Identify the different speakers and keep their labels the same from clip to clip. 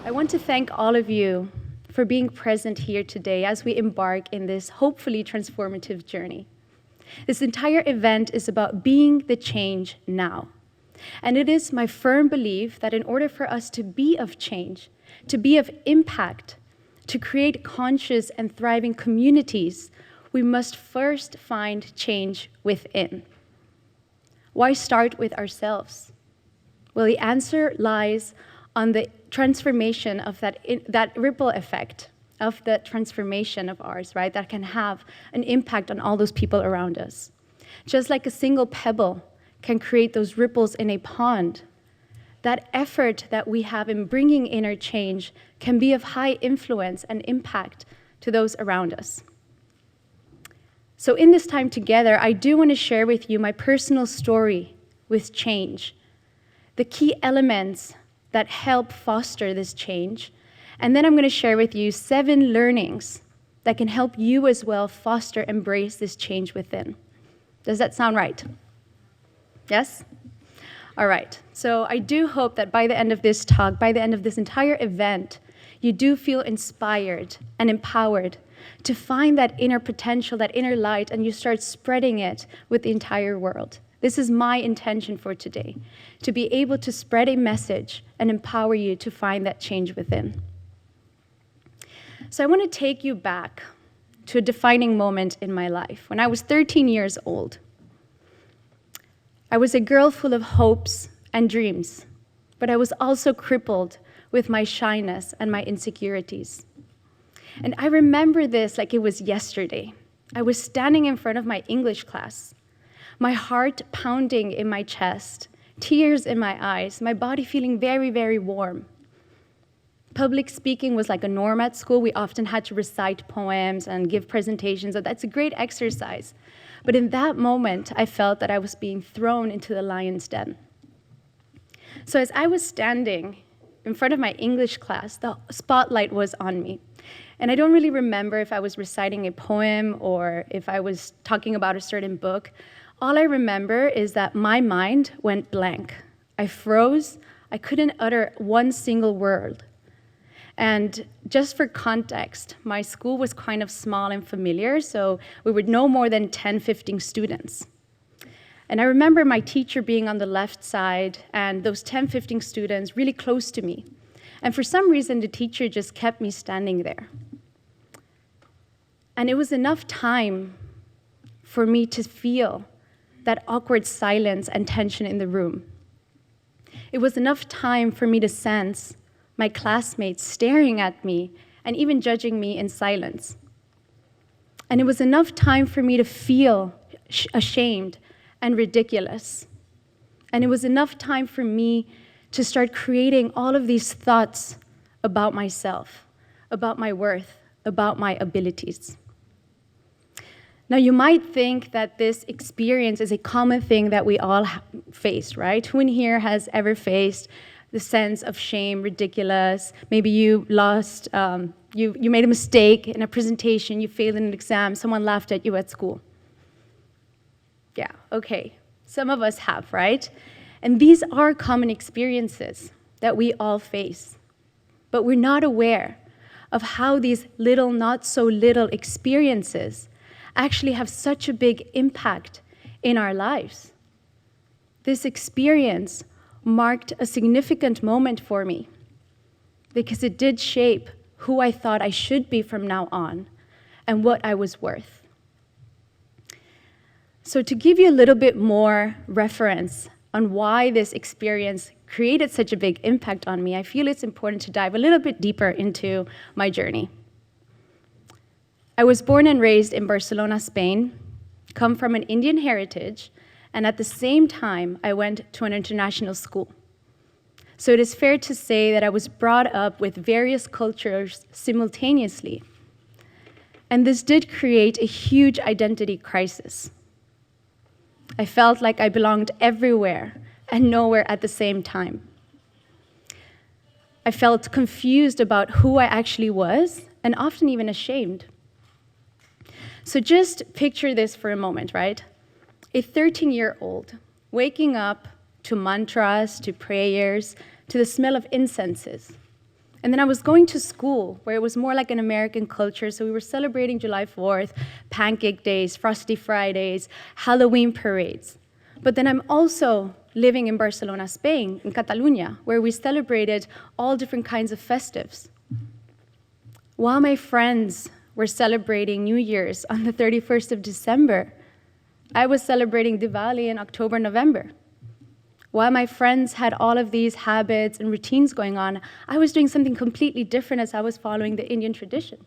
Speaker 1: I want to thank all of you for being present here today as we embark in this hopefully transformative journey. This entire event is about being the change now. And it is my firm belief that in order for us to be of change, to be of impact, to create conscious and thriving communities, we must first find change within. Why start with ourselves? Well, the answer lies on the transformation of that ripple effect of the transformation of ours, right? That can have an impact on all those people around us. Just like a single pebble can create those ripples in a pond, that effort that we have in bringing inner change can be of high influence and impact to those around us. So in this time together, I do want to share with you my personal story with change, the key elements that help foster this change. And then I'm going to share with you 7 learnings that can help you as well foster, embrace this change within. Does that sound right? Yes? All right. So I do hope that by the end of this talk, by the end of this entire event, you do feel inspired and empowered to find that inner potential, that inner light, and you start spreading it with the entire world. This is my intention for today, to be able to spread a message and empower you to find that change within. So I want to take you back to a defining moment in my life. When I was 13 years old, I was a girl full of hopes and dreams, but I was also crippled with my shyness and my insecurities. And I remember this like it was yesterday. I was standing in front of my English class, my heart pounding in my chest, tears in my eyes, my body feeling very, very warm. Public speaking was like a norm at school. We often had to recite poems and give presentations, and that's a great exercise. But in that moment, I felt that I was being thrown into the lion's den. So as I was standing in front of my English class, the spotlight was on me. And I don't really remember if I was reciting a poem or if I was talking about a certain book. All I remember is that my mind went blank. I froze. I couldn't utter one single word. And just for context, my school was kind of small and familiar, so we were no more than 10, 15 students. And I remember my teacher being on the left side and those 10, 15 students really close to me. And for some reason, the teacher just kept me standing there. And it was enough time for me to feel that awkward silence and tension in the room. It was enough time for me to sense my classmates staring at me and even judging me in silence. And it was enough time for me to feel ashamed and ridiculous. And it was enough time for me to start creating all of these thoughts about myself, about my worth, about my abilities. Now, you might think that this experience is a common thing that we all face, right? Who in here has ever faced the sense of shame, ridiculous? Maybe you lost, you made a mistake in a presentation, you failed in an exam, someone laughed at you at school. Yeah, okay. Some of us have, right? And these are common experiences that we all face. But we're not aware of how these little, not so little experiences actually have such a big impact in our lives. This experience marked a significant moment for me because it did shape who I thought I should be from now on and what I was worth. So to give you a little bit more reference on why this experience created such a big impact on me, I feel it's important to dive a little bit deeper into my journey. I was born and raised in Barcelona, Spain, come from an Indian heritage, and at the same time, I went to an international school. So it is fair to say that I was brought up with various cultures simultaneously. And this did create a huge identity crisis. I felt like I belonged everywhere and nowhere at the same time. I felt confused about who I actually was, and often even ashamed. So just picture this for a moment, right? A 13-year-old waking up to mantras, to prayers, to the smell of incenses. And then I was going to school where it was more like an American culture. So we were celebrating July 4th, pancake days, frosty Fridays, Halloween parades. But then I'm also living in Barcelona, Spain, in Catalonia, where we celebrated all different kinds of festives. While my friends were celebrating New Year's on the 31st of December, I was celebrating Diwali in October, November. While my friends had all of these habits and routines going on, I was doing something completely different as I was following the Indian tradition.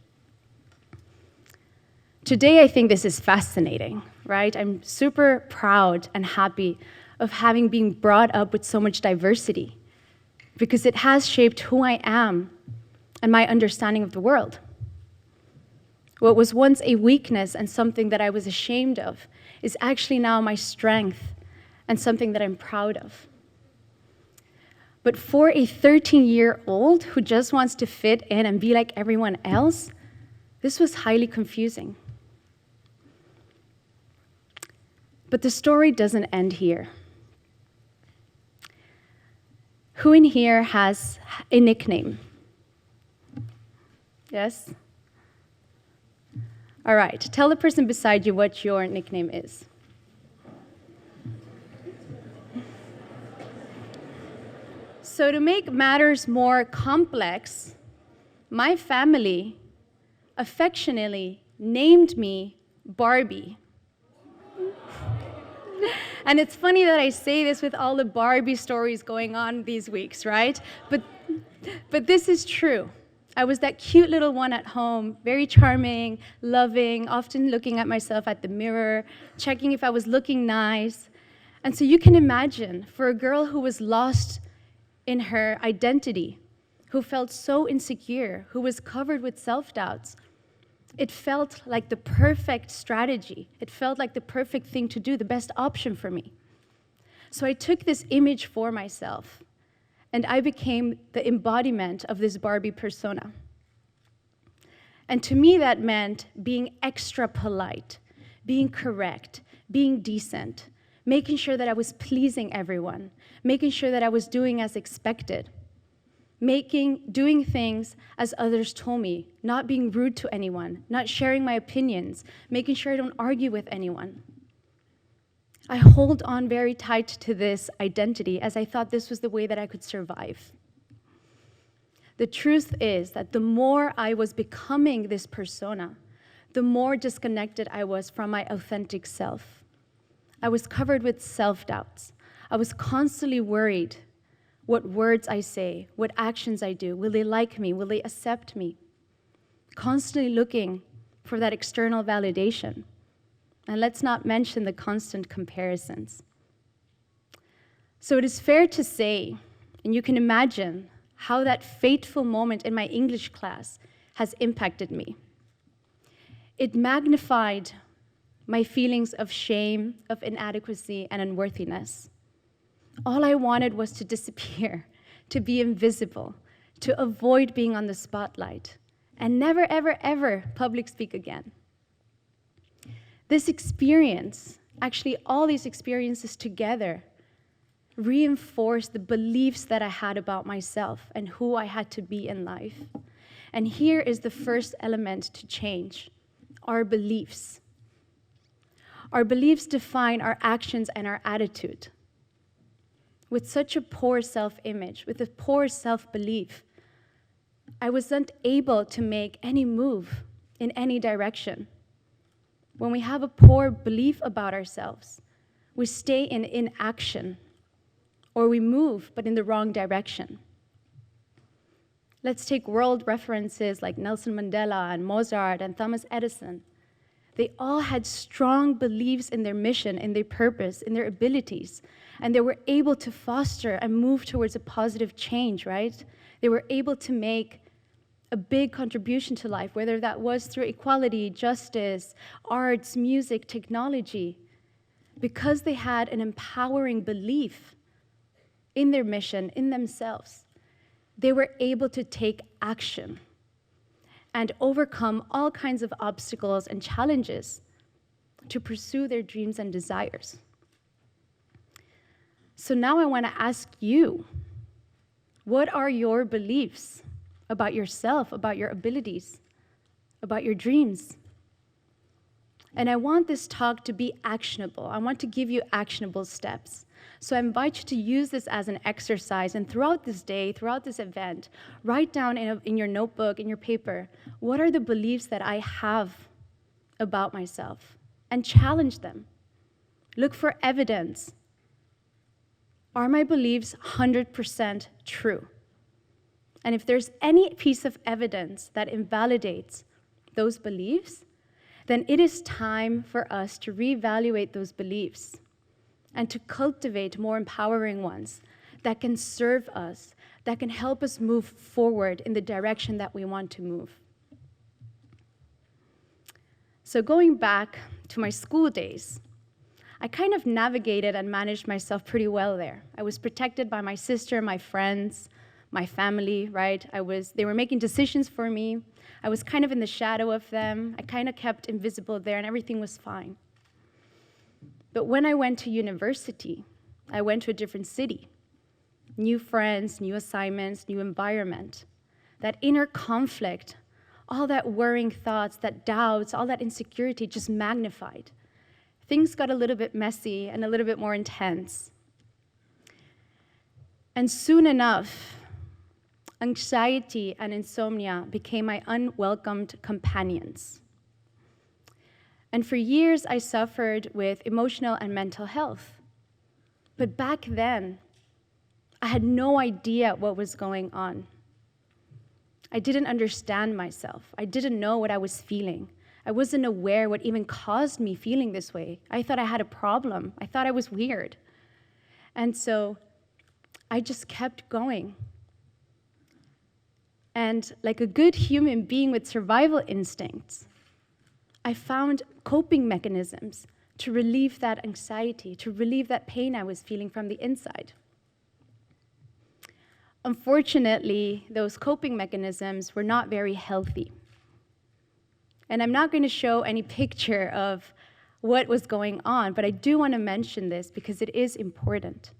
Speaker 1: Today, I think this is fascinating, right? I'm super proud and happy of having been brought up with so much diversity because it has shaped who I am and my understanding of the world. What was once a weakness and something that I was ashamed of is actually now my strength and something that I'm proud of. But for a 13-year-old who just wants to fit in and be like everyone else, this was highly confusing. But the story doesn't end here. Who in here has a nickname? Yes? All right, tell the person beside you what your nickname is. So to make matters more complex, my family affectionately named me Barbie. And it's funny that I say this with all the Barbie stories going on these weeks, right? But this is true. I was that cute little one at home, very charming, loving, often looking at myself at the mirror, checking if I was looking nice. And so you can imagine, for a girl who was lost in her identity, who felt so insecure, who was covered with self-doubts, it felt like the perfect strategy. It felt like the perfect thing to do, the best option for me. So I took this image for myself, and I became the embodiment of this Barbie persona. And to me, that meant being extra polite, being correct, being decent, making sure that I was pleasing everyone, making sure that I was doing as expected, doing things as others told me, not being rude to anyone, not sharing my opinions, making sure I don't argue with anyone. I hold on very tight to this identity as I thought this was the way that I could survive. The truth is that the more I was becoming this persona, the more disconnected I was from my authentic self. I was covered with self-doubts. I was constantly worried what words I say, what actions I do. Will they like me? Will they accept me? Constantly looking for that external validation. And let's not mention the constant comparisons. So it is fair to say, and you can imagine, how that fateful moment in my English class has impacted me. It magnified my feelings of shame, of inadequacy, and unworthiness. All I wanted was to disappear, to be invisible, to avoid being on the spotlight, and never, ever, ever public speak again. This experience, actually all these experiences together, reinforced the beliefs that I had about myself and who I had to be in life. And here is the first element to change: our beliefs. Our beliefs define our actions and our attitude. With such a poor self-image, with a poor self-belief, I wasn't able to make any move in any direction. When we have a poor belief about ourselves, we stay in inaction, or we move, but in the wrong direction. Let's take world references like Nelson Mandela and Mozart and Thomas Edison. They all had strong beliefs in their mission, in their purpose, in their abilities, and they were able to foster and move towards a positive change, right? They were able to make a big contribution to life, whether that was through equality, justice, arts, music, technology, because they had an empowering belief in their mission, in themselves. They were able to take action and overcome all kinds of obstacles and challenges to pursue their dreams and desires. So now I want to ask you, what are your beliefs? about yourself, about your abilities, about your dreams. And I want this talk to be actionable. I want to give you actionable steps. So I invite you to use this as an exercise, and throughout this day, throughout this event, write down in your notebook, in your paper, what are the beliefs that I have about myself, and challenge them. Look for evidence. Are my beliefs 100% true? And if there's any piece of evidence that invalidates those beliefs, then it is time for us to reevaluate those beliefs and to cultivate more empowering ones that can serve us, that can help us move forward in the direction that we want to move. So going back to my school days, I kind of navigated and managed myself pretty well there. I was protected by my sister, my friends, my family, right? They were making decisions for me. I was kind of in the shadow of them. I kind of kept invisible there, and everything was fine. But when I went to university, I went to a different city. New friends, new assignments, new environment. That inner conflict, all that worrying thoughts, that doubts, all that insecurity just magnified. Things got a little bit messy and a little bit more intense. And soon enough, anxiety and insomnia became my unwelcomed companions. And for years, I suffered with emotional and mental health. But back then, I had no idea what was going on. I didn't understand myself. I didn't know what I was feeling. I wasn't aware what even caused me feeling this way. I thought I had a problem. I thought I was weird. And so I just kept going. And like a good human being with survival instincts, I found coping mechanisms to relieve that anxiety, to relieve that pain I was feeling from the inside. Unfortunately, those coping mechanisms were not very healthy. And I'm not going to show any picture of what was going on, but I do want to mention this because it is important.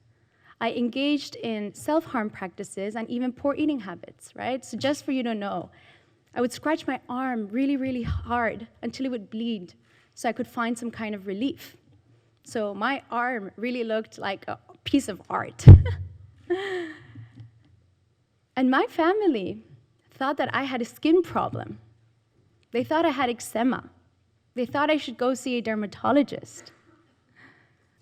Speaker 1: I engaged in self-harm practices and even poor eating habits, right? So just for you to know, I would scratch my arm really, really hard until it would bleed so I could find some kind of relief. So my arm really looked like a piece of art. And my family thought that I had a skin problem. They thought I had eczema. They thought I should go see a dermatologist.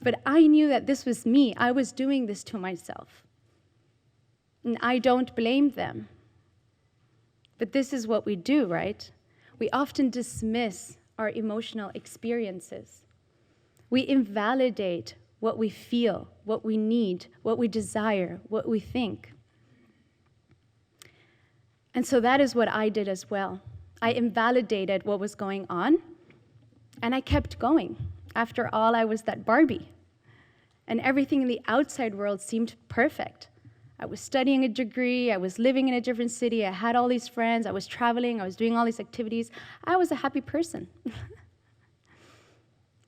Speaker 1: But I knew that this was me. I was doing this to myself. And I don't blame them. But this is what we do, right? We often dismiss our emotional experiences. We invalidate what we feel, what we need, what we desire, what we think. And so that is what I did as well. I invalidated what was going on, and I kept going. After all, I was that Barbie, and everything in the outside world seemed perfect. I was studying a degree, I was living in a different city, I had all these friends, I was traveling, I was doing all these activities. I was a happy person.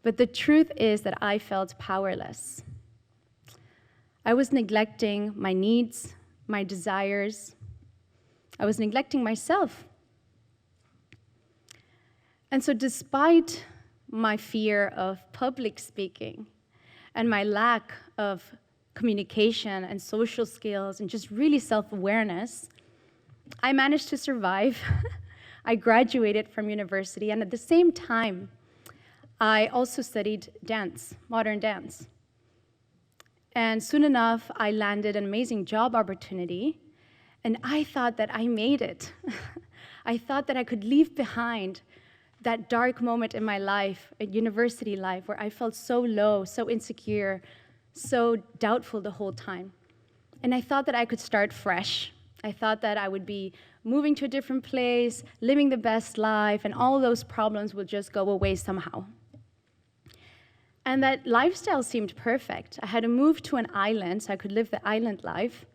Speaker 1: But the truth is that I felt powerless. I was neglecting my needs, my desires. I was neglecting myself. And so despite my fear of public speaking and my lack of communication and social skills and just really self-awareness, I managed to survive. I graduated from university, and at the same time, I also studied dance, modern dance. And soon enough, I landed an amazing job opportunity, and I thought that I made it. I thought that I could leave behind that dark moment in my life, a university life, where I felt so low, so insecure, so doubtful the whole time. And I thought that I could start fresh. I thought that I would be moving to a different place, living the best life, and all those problems would just go away somehow. And that lifestyle seemed perfect. I had to move to an island so I could live the island life.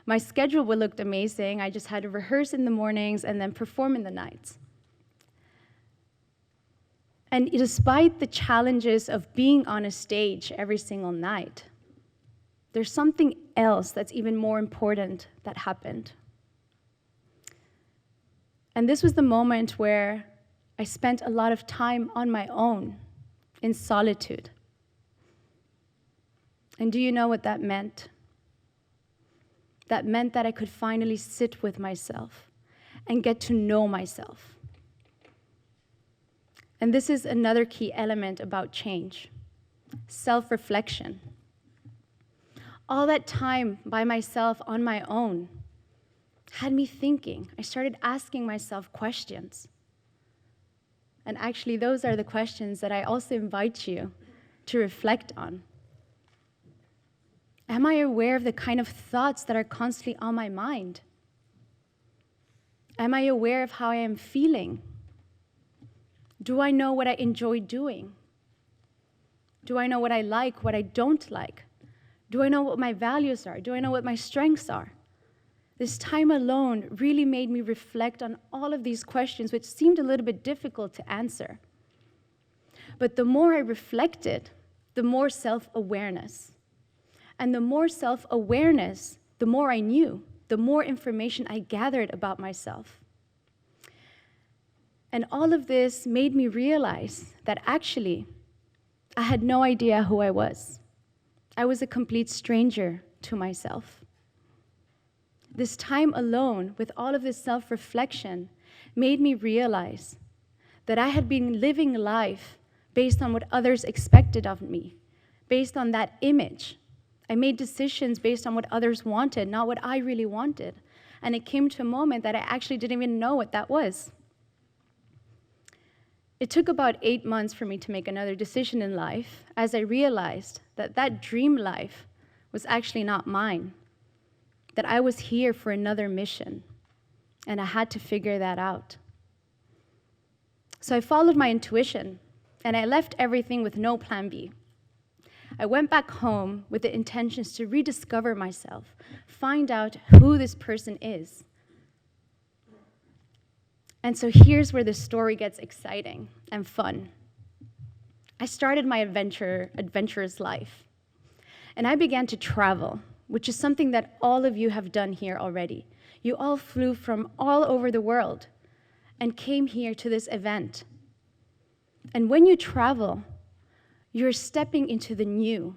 Speaker 1: My schedule looked amazing. I just had to rehearse in the mornings and then perform in the nights. And despite the challenges of being on a stage every single night, there's something else that's even more important that happened. And this was the moment where I spent a lot of time on my own, in solitude. And do you know what that meant? That meant that I could finally sit with myself and get to know myself. And this is another key element about change: self-reflection. All that time by myself on my own had me thinking. I started asking myself questions. And actually, those are the questions that I also invite you to reflect on. Am I aware of the kind of thoughts that are constantly on my mind? Am I aware of how I am feeling? Do I know what I enjoy doing? Do I know what I like, what I don't like? Do I know what my values are? Do I know what my strengths are? This time alone really made me reflect on all of these questions, which seemed a little bit difficult to answer. But the more I reflected, the more self-awareness. And the more self-awareness, the more I knew, the more information I gathered about myself. And all of this made me realize that actually, I had no idea who I was. I was a complete stranger to myself. This time alone, with all of this self-reflection, made me realize that I had been living life based on what others expected of me, based on that image. I made decisions based on what others wanted, not what I really wanted. And it came to a moment that I actually didn't even know what that was. It took about 8 months for me to make another decision in life, as I realized that that dream life was actually not mine, that I was here for another mission, and I had to figure that out. So I followed my intuition, and I left everything with no plan B. I went back home with the intentions to rediscover myself, find out who this person is. And so here's where the story gets exciting and fun. I started my adventurous life, and I began to travel, which is something that all of you have done here already. You all flew from all over the world and came here to this event. And when you travel, you're stepping into the new,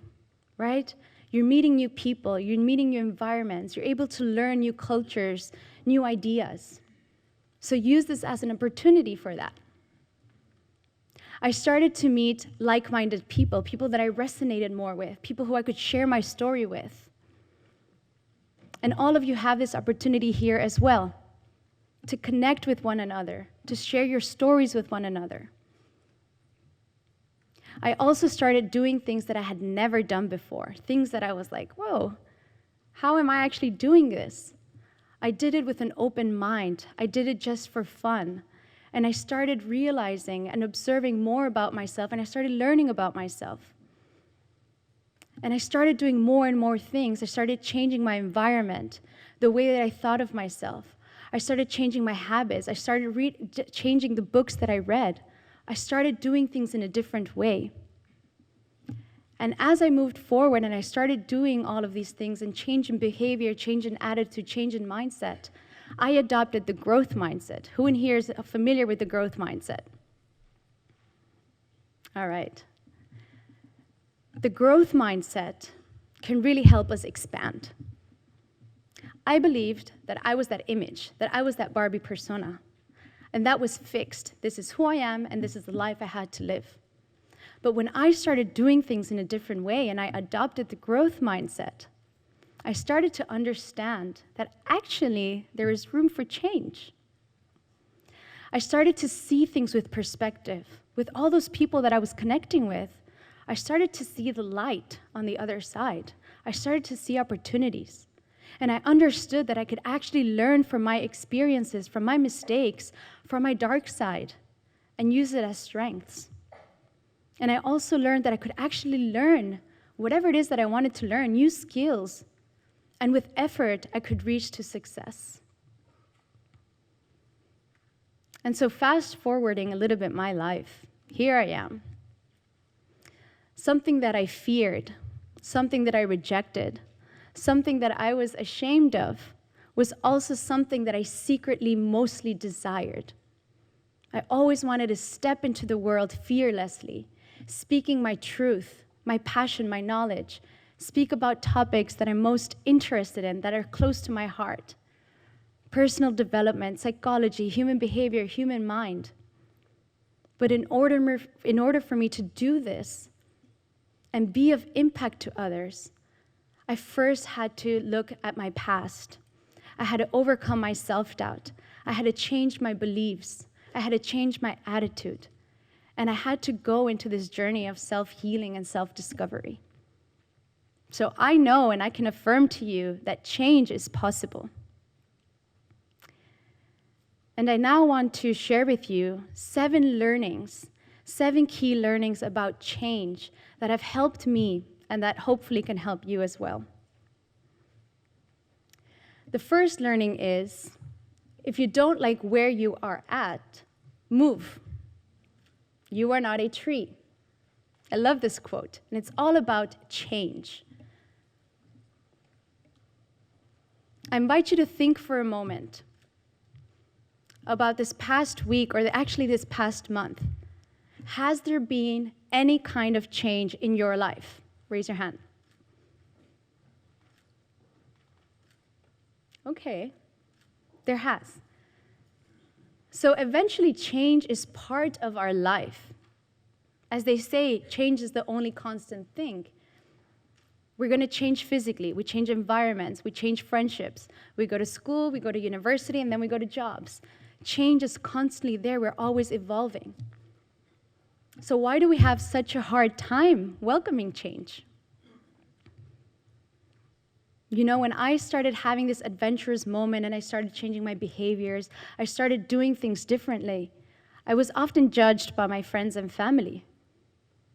Speaker 1: right? You're meeting new people, you're meeting new environments, you're able to learn new cultures, new ideas. So use this as an opportunity for that. I started to meet like-minded people, people that I resonated more with, people who I could share my story with. And all of you have this opportunity here as well, to connect with one another, to share your stories with one another. I also started doing things that I had never done before, things that I was like, whoa, how am I actually doing this? I did it with an open mind. I did it just for fun. And I started realizing and observing more about myself, and I started learning about myself. And I started doing more and more things. I started changing my environment, the way that I thought of myself. I started changing my habits. I started changing the books that I read. I started doing things in a different way. And as I moved forward and I started doing all of these things and change in behavior, change in attitude, change in mindset, I adopted the growth mindset. Who in here is familiar with the growth mindset? All right. The growth mindset can really help us expand. I believed that I was that image, that I was that Barbie persona. And that was fixed. This is who I am, and this is the life I had to live. But when I started doing things in a different way and I adopted the growth mindset, I started to understand that actually there is room for change. I started to see things with perspective. With all those people that I was connecting with, I started to see the light on the other side. I started to see opportunities. And I understood that I could actually learn from my experiences, from my mistakes, from my dark side, and use it as strengths. And I also learned that I could actually learn whatever it is that I wanted to learn, new skills. And with effort, I could reach to success. And so fast forwarding a little bit my life, here I am. Something that I feared, something that I rejected, something that I was ashamed of, was also something that I secretly mostly desired. I always wanted to step into the world fearlessly, speaking my truth, my passion, my knowledge, speak about topics that I'm most interested in, that are close to my heart. Personal development, psychology, human behavior, human mind. But in order for me to do this and be of impact to others, I first had to look at my past. I had to overcome my self-doubt. I had to change my beliefs. I had to change my attitude. And I had to go into this journey of self-healing and self-discovery. So I know and I can affirm to you that change is possible. And I now want to share with you 7 key learnings about change that have helped me and that hopefully can help you as well. The first learning is, if you don't like where you are at, move. You are not a tree. I love this quote, and it's all about change. I invite you to think for a moment about this past week, or actually this past month. Has there been any kind of change in your life? Raise your hand. Okay, there has. So eventually change is part of our life. As they say, change is the only constant thing. We're going to change physically. We change environments. We change friendships. We go to school, we go to university, and then we go to jobs. Change is constantly there. We're always evolving. So why do we have such a hard time welcoming change? You know, when I started having this adventurous moment and I started changing my behaviors, I started doing things differently, I was often judged by my friends and family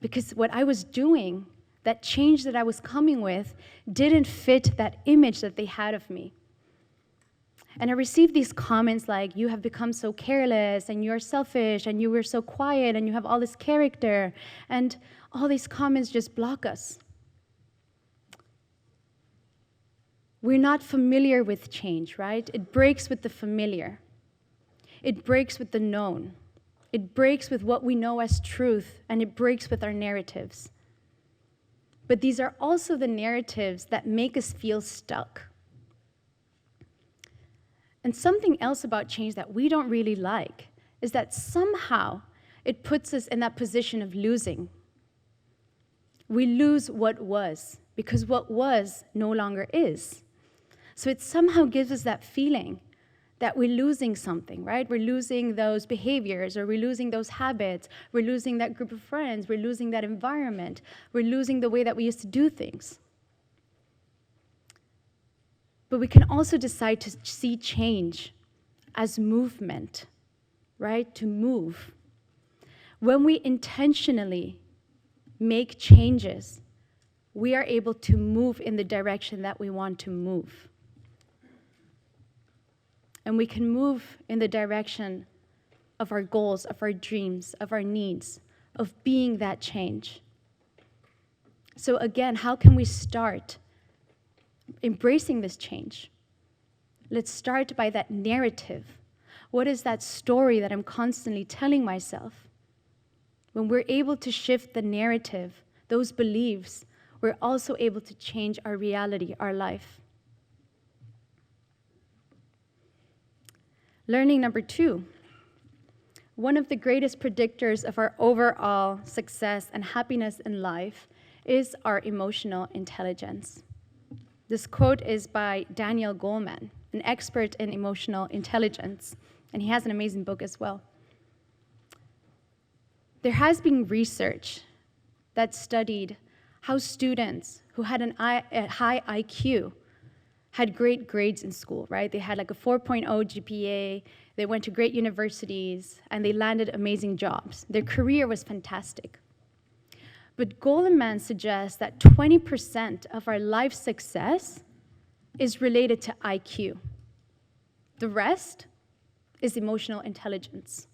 Speaker 1: because what I was doing, that change that I was coming with, didn't fit that image that they had of me. And I received these comments like, you have become so careless, and you're selfish, and you were so quiet, and you have all this character, and all these comments just block us. We're not familiar with change, right? It breaks with the familiar. It breaks with the known. It breaks with what we know as truth, and it breaks with our narratives. But these are also the narratives that make us feel stuck. And something else about change that we don't really like is that somehow it puts us in that position of losing. We lose what was, because what was no longer is. So it somehow gives us that feeling that we're losing something, right? We're losing those behaviors, or we're losing those habits, we're losing that group of friends, we're losing that environment, we're losing the way that we used to do things. But we can also decide to see change as movement, right? To move. When we intentionally make changes, we are able to move in the direction that we want to move. And we can move in the direction of our goals, of our dreams, of our needs, of being that change. So again, how can we start embracing this change? Let's start by that narrative. What is that story that I'm constantly telling myself? When we're able to shift the narrative, those beliefs, we're also able to change our reality, our life. Learning number 2. One of the greatest predictors of our overall success and happiness in life is our emotional intelligence. This quote is by Daniel Goleman, an expert in emotional intelligence, and he has an amazing book as well. There has been research that studied how students who had a high IQ had great grades in school, right? They had like a 4.0 GPA, they went to great universities, and they landed amazing jobs. Their career was fantastic. But Goleman suggests that 20% of our life success is related to IQ. The rest is emotional intelligence.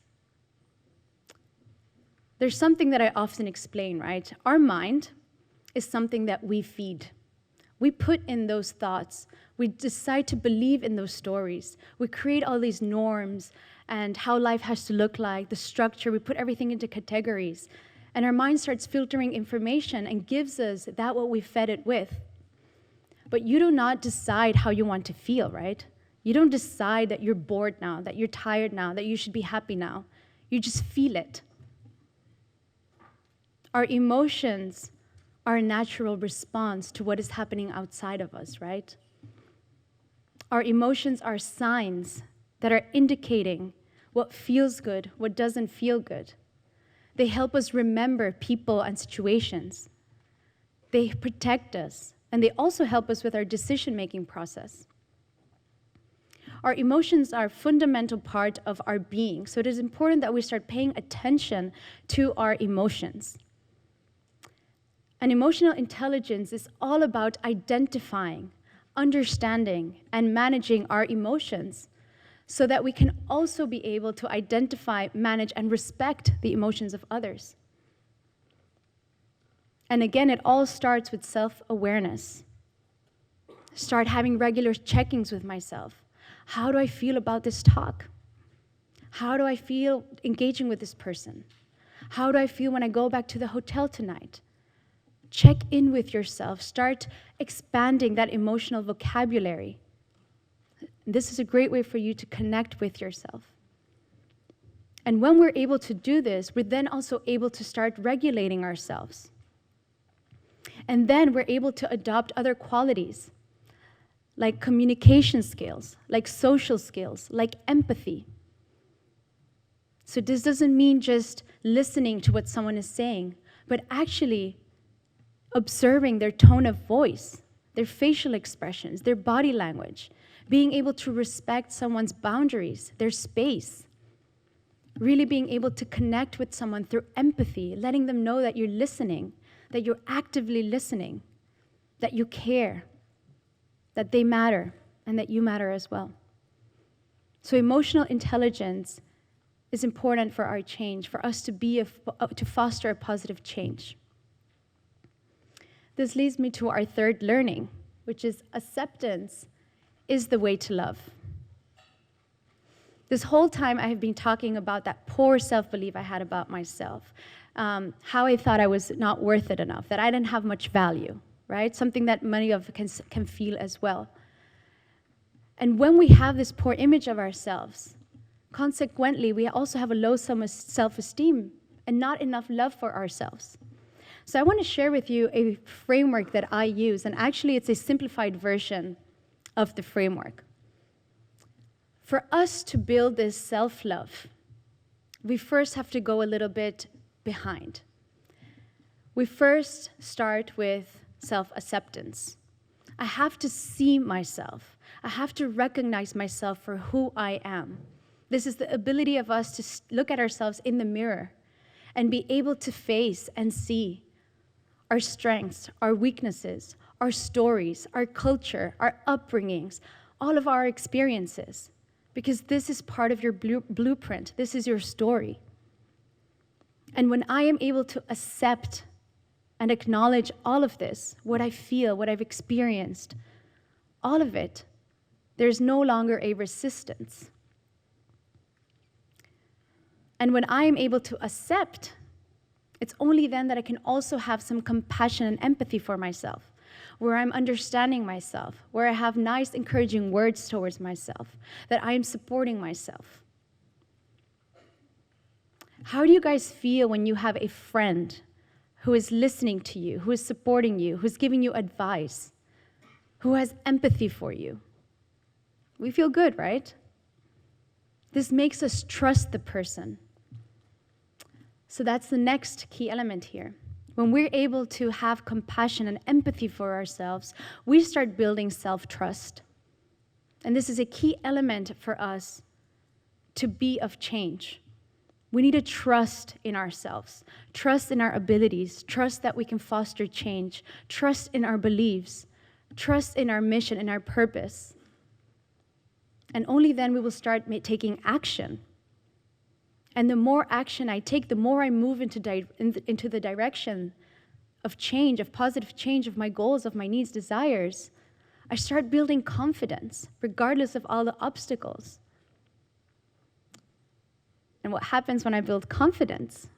Speaker 1: There's something that I often explain, right? Our mind is something that we feed. We put in those thoughts. We decide to believe in those stories. We create all these norms and how life has to look like, the structure. We put everything into categories. And our mind starts filtering information and gives us that what we fed it with. But you do not decide how you want to feel, right? You don't decide that you're bored now, that you're tired now, that you should be happy now. You just feel it. Our emotions are a natural response to what is happening outside of us, right? Our emotions are signs that are indicating what feels good, what doesn't feel good. They help us remember people and situations. They protect us, and they also help us with our decision-making process. Our emotions are a fundamental part of our being, so it is important that we start paying attention to our emotions. And emotional intelligence is all about identifying, understanding, and managing our emotions so that we can also be able to identify, manage, and respect the emotions of others. And again, it all starts with self-awareness. Start having regular check-ins with myself. How do I feel about this talk? How do I feel engaging with this person? How do I feel when I go back to the hotel tonight? Check in with yourself. Start expanding that emotional vocabulary. This is a great way for you to connect with yourself. And when we're able to do this, we're then also able to start regulating ourselves. And then we're able to adopt other qualities, like communication skills, like social skills, like empathy. So this doesn't mean just listening to what someone is saying, but actually observing their tone of voice, their facial expressions, their body language, being able to respect someone's boundaries, their space, really being able to connect with someone through empathy, letting them know that you're listening, that you're actively listening, that you care, that they matter, and that you matter as well. So emotional intelligence is important for our change, for us to foster a positive change. This leads me to our third learning, which is acceptance is the way to love. This whole time I have been talking about that poor self-belief I had about myself, how I thought I was not worth it enough, that I didn't have much value, right? Something that many of us can feel as well. And when we have this poor image of ourselves, consequently, we also have a low self-esteem and not enough love for ourselves. So I want to share with you a framework that I use, and actually it's a simplified version of the framework. For us to build this self-love, we first have to go a little bit behind. We first start with self-acceptance. I have to see myself. I have to recognize myself for who I am. This is the ability of us to look at ourselves in the mirror and be able to face and see our strengths, our weaknesses, our stories, our culture, our upbringings, all of our experiences. Because this is part of your blueprint. This is your story. And when I am able to accept and acknowledge all of this, what I feel, what I've experienced, all of it, there's no longer a resistance. And when I am able to accept, it's only then that I can also have some compassion and empathy for myself, where I'm understanding myself, where I have nice, encouraging words towards myself, that I am supporting myself. How do you guys feel when you have a friend who is listening to you, who is supporting you, who's giving you advice, who has empathy for you? We feel good, right? This makes us trust the person. So that's the next key element here. When we're able to have compassion and empathy for ourselves, we start building self-trust. And this is a key element for us to be of change. We need to trust in ourselves, trust in our abilities, trust that we can foster change, trust in our beliefs, trust in our mission and our purpose. And only then we will start taking action. And the more action I take, the more I move into the direction of change, of positive change, of my goals, of my needs, desires, I start building confidence, regardless of all the obstacles. And what happens when I build confidence?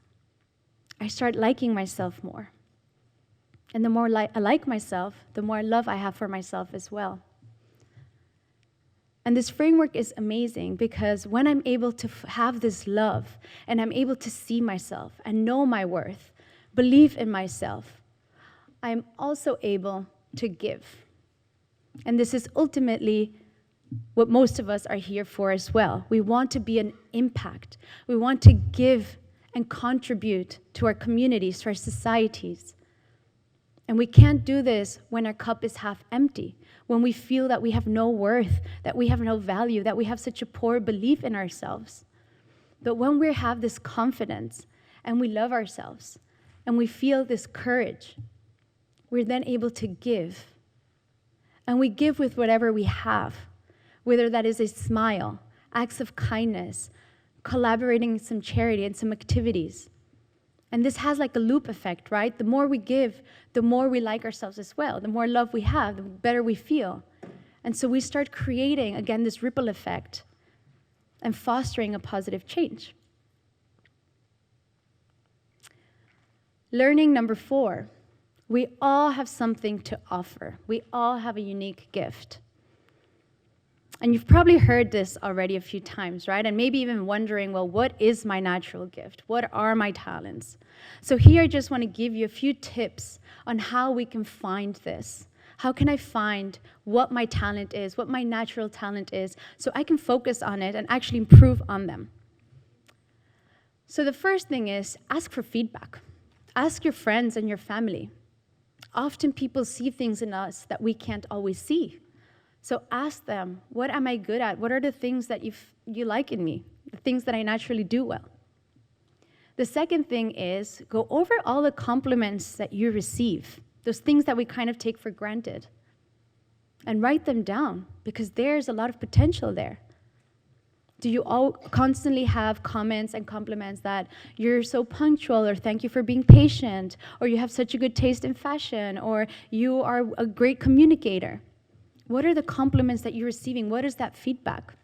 Speaker 1: I start liking myself more. And the more I like myself, the more love I have for myself as well. And this framework is amazing because when I'm able to have this love and I'm able to see myself and know my worth, believe in myself, I'm also able to give. And this is ultimately what most of us are here for as well. We want to be an impact. We want to give and contribute to our communities, to our societies. And we can't do this when our cup is half empty, when we feel that we have no worth, that we have no value, that we have such a poor belief in ourselves. But when we have this confidence and we love ourselves and we feel this courage, we're then able to give. And we give with whatever we have, whether that is a smile, acts of kindness, collaborating in some charity and some activities. And this has like a loop effect, right? The more we give, the more we like ourselves as well. The more love we have, the better we feel. And so we start creating, again, this ripple effect and fostering a positive change. Learning number 4, we all have something to offer. We all have a unique gift. And you've probably heard this already a few times, right? And maybe even wondering, well, what is my natural gift? What are my talents? So here I just want to give you a few tips on how we can find this. How can I find what my talent is, what my natural talent is, so I can focus on it and actually improve on them? So the first thing is ask for feedback. Ask your friends and your family. Often people see things in us that we can't always see. So ask them, what am I good at? What are the things that you like in me? The things that I naturally do well. The second thing is go over all the compliments that you receive, those things that we kind of take for granted, and write them down because there's a lot of potential there. Do you all constantly have comments and compliments that you're so punctual, or thank you for being patient, or you have such a good taste in fashion, or you are a great communicator? What are the compliments that you're receiving? What is that feedback?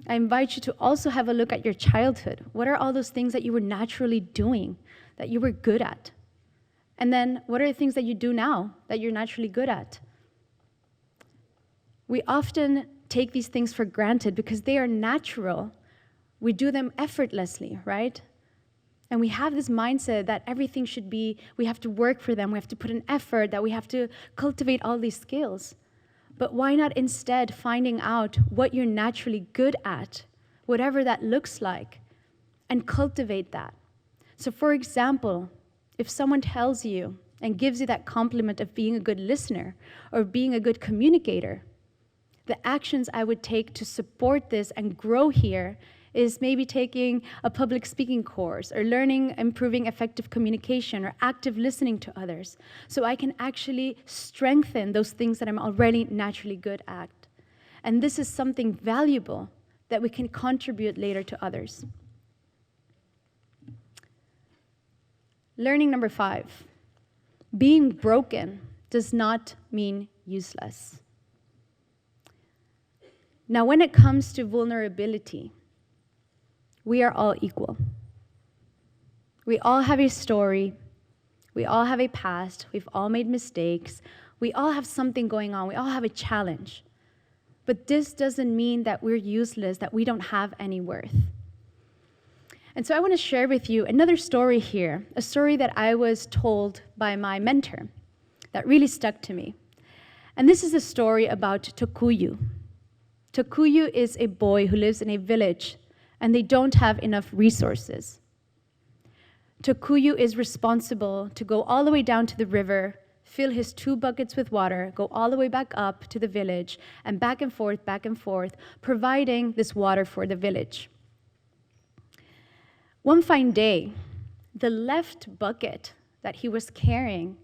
Speaker 1: I invite you to also have a look at your childhood. What are all those things that you were naturally doing, that you were good at? And then what are the things that you do now that you're naturally good at? We often take these things for granted because they are natural. We do them effortlessly, right? And we have this mindset that everything should be, we have to work for them, we have to put in effort, that we have to cultivate all these skills. But why not instead finding out what you're naturally good at, whatever that looks like, and cultivate that? So for example, if someone tells you and gives you that compliment of being a good listener or being a good communicator, the actions I would take to support this and grow here is maybe taking a public speaking course or learning, improving effective communication or active listening to others, so I can actually strengthen those things that I'm already naturally good at. And this is something valuable that we can contribute later to others. Learning number 5, being broken does not mean useless. Now, when it comes to vulnerability, we are all equal. We all have a story. We all have a past. We've all made mistakes. We all have something going on. We all have a challenge. But this doesn't mean that we're useless, that we don't have any worth. And so I want to share with you another story here, a story that I was told by my mentor that really stuck to me. And this is a story about Tokuyu. Tokuyu is a boy who lives in a village and they don't have enough resources. Tokuyu is responsible to go all the way down to the river, fill his 2 buckets with water, go all the way back up to the village, and back and forth, providing this water for the village. One fine day, the left bucket that he was carrying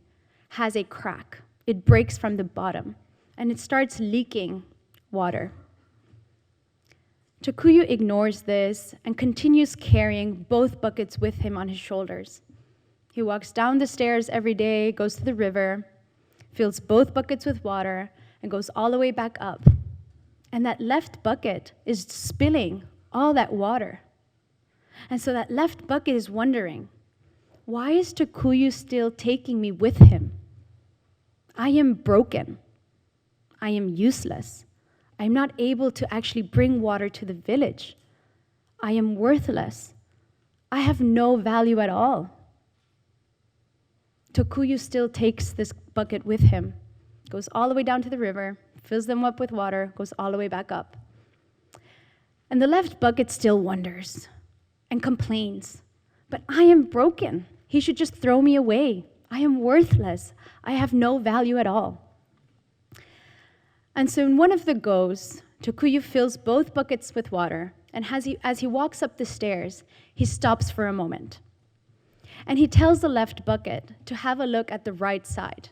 Speaker 1: has a crack. It breaks from the bottom, and it starts leaking water. Tokuyu ignores this and continues carrying both buckets with him on his shoulders. He walks down the stairs every day, goes to the river, fills both buckets with water, and goes all the way back up. And that left bucket is spilling all that water. And so that left bucket is wondering, why is Takuyu still taking me with him? I am broken. I am useless. I'm not able to actually bring water to the village. I am worthless. I have no value at all. Takuyu still takes this bucket with him, goes all the way down to the river, fills them up with water, goes all the way back up. And the left bucket still wonders and complains, but I am broken. He should just throw me away. I am worthless. I have no value at all. And so in one of the goes, Takuyu fills both buckets with water, and as he walks up the stairs, he stops for a moment. And he tells the left bucket to have a look at the right side,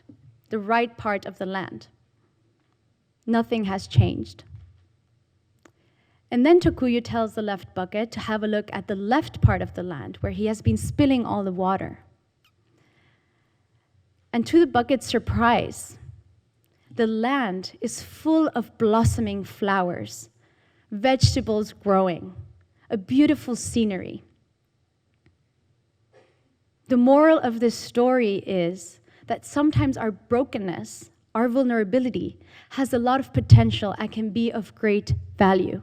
Speaker 1: the right part of the land. Nothing has changed. And then Takuyu tells the left bucket to have a look at the left part of the land, where he has been spilling all the water. And to the bucket's surprise, the land is full of blossoming flowers, vegetables growing, a beautiful scenery. The moral of this story is that sometimes our brokenness, our vulnerability, has a lot of potential and can be of great value.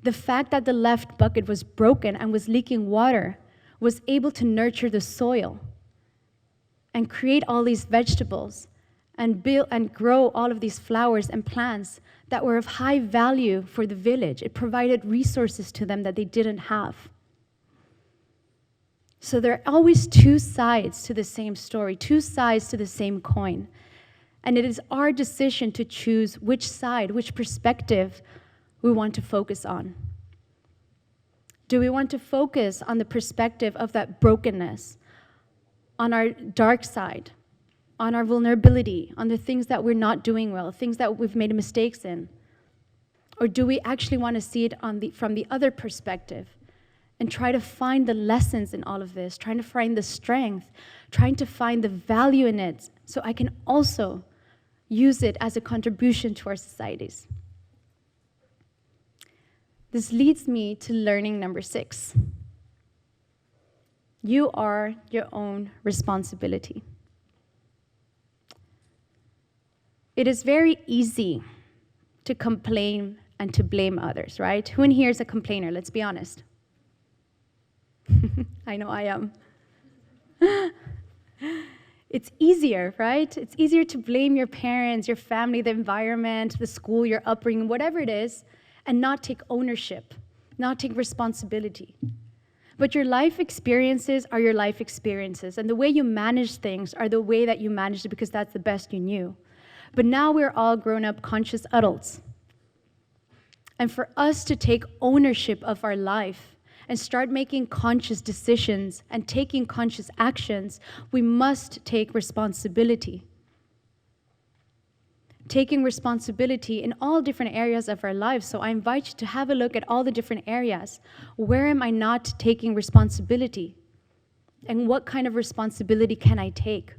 Speaker 1: The fact that the left bucket was broken and was leaking water was able to nurture the soil and create all these vegetables and build and grow all of these flowers and plants that were of high value for the village. It provided resources to them that they didn't have. So there are always two sides to the same story, two sides to the same coin. And it is our decision to choose which side, which perspective we want to focus on. Do we want to focus on the perspective of that brokenness, on our dark side, on our vulnerability, on the things that we're not doing well, things that we've made mistakes in? Or do we actually want to see it from the other perspective and try to find the lessons in all of this, trying to find the strength, trying to find the value in it so I can also use it as a contribution to our societies? This leads me to learning number 6. You are your own responsibility. It is very easy to complain and to blame others, right? Who in here is a complainer? Let's be honest. I know I am. It's easier, right? It's easier to blame your parents, your family, the environment, the school, your upbringing, whatever it is, and not take ownership, not take responsibility. But your life experiences are your life experiences, and the way you manage things are the way that you managed it because that's the best you knew. But now we're all grown-up, conscious adults. And for us to take ownership of our life and start making conscious decisions and taking conscious actions, we must take responsibility. Taking responsibility in all different areas of our lives. So I invite you to have a look at all the different areas. Where am I not taking responsibility? And what kind of responsibility can I take?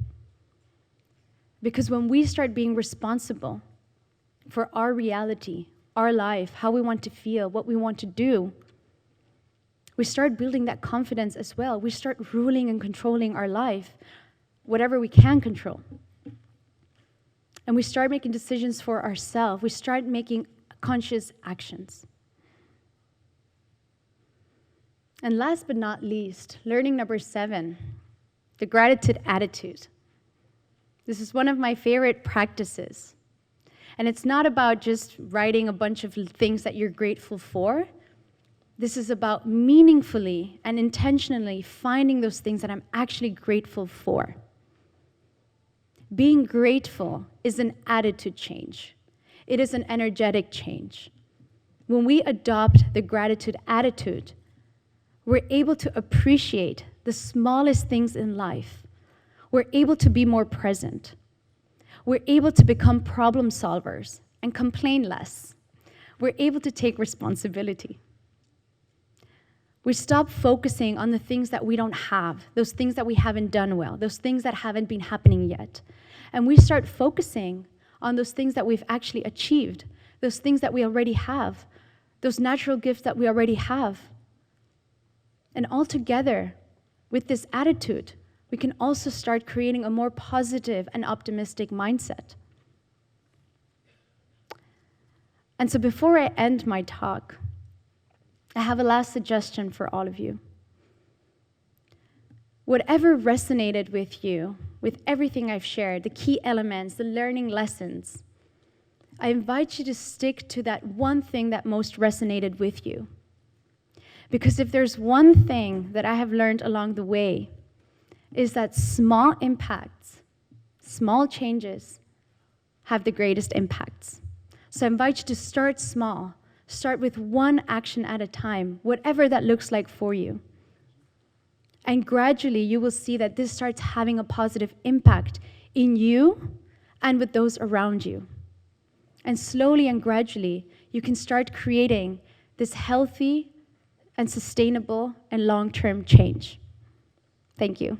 Speaker 1: Because when we start being responsible for our reality, our life, how we want to feel, what we want to do, we start building that confidence as well. We start ruling and controlling our life, whatever we can control. And we start making decisions for ourselves. We start making conscious actions. And last but not least, learning number 7, the gratitude attitude. This is one of my favorite practices. And it's not about just writing a bunch of things that you're grateful for. This is about meaningfully and intentionally finding those things that I'm actually grateful for. Being grateful is an attitude change. It is an energetic change. When we adopt the gratitude attitude, we're able to appreciate the smallest things in life. We're able to be more present. We're able to become problem solvers and complain less. We're able to take responsibility. We stop focusing on the things that we don't have, those things that we haven't done well, those things that haven't been happening yet. And we start focusing on those things that we've actually achieved, those things that we already have, those natural gifts that we already have. And all together, with this attitude, we can also start creating a more positive and optimistic mindset. And so before I end my talk, I have a last suggestion for all of you. Whatever resonated with you, with everything I've shared, the key elements, the learning lessons, I invite you to stick to that one thing that most resonated with you. Because if there's one thing that I have learned along the way, is that small impacts, small changes, have the greatest impacts. So I invite you to start small. Start with one action at a time, whatever that looks like for you. And gradually, you will see that this starts having a positive impact in you and with those around you. And slowly and gradually, you can start creating this healthy and sustainable and long-term change. Thank you.